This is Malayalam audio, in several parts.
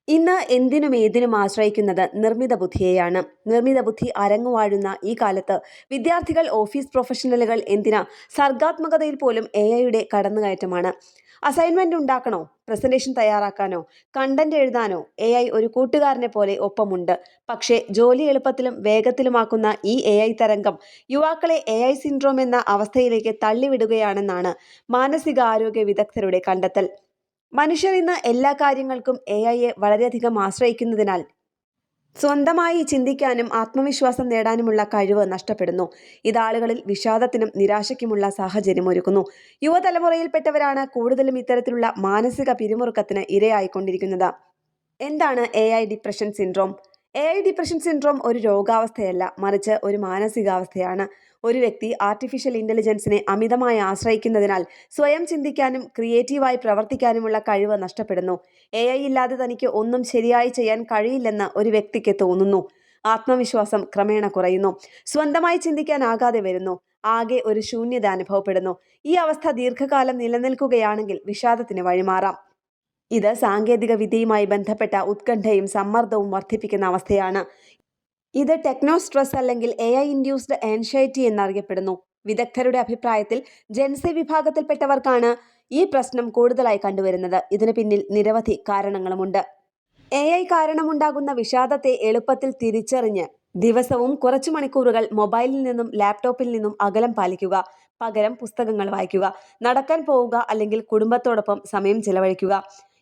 ഇന്ന് എന്തിനും ഏതിനും ആശ്രയിക്കുന്നത് നിർമ്മിത ബുദ്ധിയെയാണ്. നിർമ്മിത ബുദ്ധി അരങ്ങുവാഴുന്ന ഈ കാലത്ത് വിദ്യാർത്ഥികൾ, ഓഫീസ് പ്രൊഫഷണലുകൾ എന്തിനാ സർഗാത്മകതയിൽ പോലും AI കടന്നുകയറ്റമാണ്. അസൈൻമെന്റ് ഉണ്ടാക്കണോ, പ്രസന്റേഷൻ തയ്യാറാക്കാനോ, കണ്ടന്റ് എഴുതാനോ AI ഒരു കൂട്ടുകാരനെ പോലെ ഒപ്പമുണ്ട്. പക്ഷേ ജോലി എളുപ്പത്തിലും വേഗത്തിലുമാക്കുന്ന ഈ AI തരംഗം യുവാക്കളെ AI സിൻഡ്രോം എന്ന അവസ്ഥയിലേക്ക് തള്ളിവിടുകയാണെന്നാണ് മാനസികാരോഗ്യ വിദഗ്ധരുടെ കണ്ടെത്തൽ. മനുഷ്യർ ഇന്ന് എല്ലാ കാര്യങ്ങൾക്കും AI വളരെയധികം ആശ്രയിക്കുന്നതിനാൽ സ്വന്തമായി ചിന്തിക്കാനും ആത്മവിശ്വാസം നേടാനുമുള്ള കഴിവ് നഷ്ടപ്പെടുന്നു. ഇത് ആളുകളിൽ വിഷാദത്തിനും നിരാശയ്ക്കുമുള്ള സാഹചര്യം ഒരുക്കുന്നു. യുവതലമുറയിൽപ്പെട്ടവരാണ് കൂടുതലും ഇത്തരത്തിലുള്ള മാനസിക പിരിമുറുക്കത്തിന് ഇരയായിക്കൊണ്ടിരിക്കുന്നത്. എന്താണ് AI depression syndrome? AI depression syndrome ഒരു രോഗാവസ്ഥയല്ല, മറിച്ച് ഒരു മാനസികാവസ്ഥയാണ്. ഒരു വ്യക്തി ആർട്ടിഫിഷ്യൽ ഇന്റലിജൻസിനെ അമിതമായി ആശ്രയിക്കുന്നതിനാൽ സ്വയം ചിന്തിക്കാനും ക്രിയേറ്റീവായി പ്രവർത്തിക്കാനുമുള്ള കഴിവ് നഷ്ടപ്പെടുന്നു. AI ഇല്ലാതെ തനിക്ക് ഒന്നും ശരിയായി ചെയ്യാൻ കഴിയില്ലെന്ന് ഒരു വ്യക്തിക്ക് തോന്നുന്നു. ആത്മവിശ്വാസം ക്രമേണ കുറയുന്നു. സ്വന്തമായി ചിന്തിക്കാനാകാതെ വരുന്നു. ആകെ ഒരു ശൂന്യത അനുഭവപ്പെടുന്നു. ഈ അവസ്ഥ ദീർഘകാലം നിലനിൽക്കുകയാണെങ്കിൽ വിഷാദത്തിന് വഴിമാറാം. ഇത് സാങ്കേതിക വിദ്യയുമായി ബന്ധപ്പെട്ട ഉത്കണ്ഠയും സമ്മർദ്ദവും വർദ്ധിപ്പിക്കുന്ന അവസ്ഥയാണ്. ഇത് ടെക്നോ സ്ട്രെസ് അല്ലെങ്കിൽ AI ഇൻഡ്യൂസ്ഡ് ആൻസൈറ്റി എന്നറിയപ്പെടുന്നു. വിദഗ്ധരുടെ അഭിപ്രായത്തിൽ ജെൻസി വിഭാഗത്തിൽപ്പെട്ടവർക്കാണ് ഈ പ്രശ്നം കൂടുതലായി കണ്ടുവരുന്നത്. ഇതിന് പിന്നിൽ നിരവധി കാരണങ്ങളുമുണ്ട്. AI കാരണമുണ്ടാകുന്ന വിഷാദത്തെ എളുപ്പത്തിൽ തിരിച്ചറിഞ്ഞ് ദിവസവും കുറച്ചു മണിക്കൂറുകൾ മൊബൈലിൽ നിന്നും ലാപ്ടോപ്പിൽ നിന്നും അകലം പാലിക്കുക. പകരം പുസ്തകങ്ങൾ വായിക്കുക, നടക്കാൻ പോവുക അല്ലെങ്കിൽ കുടുംബത്തോടൊപ്പം സമയം ചിലവഴിക്കുക.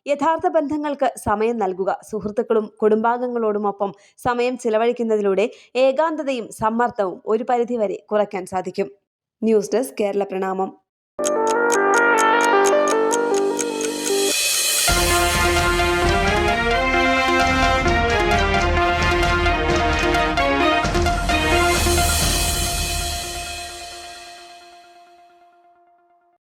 യഥാർത്ഥ ബന്ധങ്ങൾക്ക് സമയം നൽകുക. സുഹൃത്തുക്കളും കുടുംബാംഗങ്ങളോടുമൊപ്പം സമയം ചിലവഴിക്കുന്നതിലൂടെ ഏകാന്തതയും സമ്മർദ്ദവും ഒരു പരിധിവരെ കുറയ്ക്കാൻ സാധിക്കും. ന്യൂസ് ഡെസ്ക് കേരള പ്രണാമം.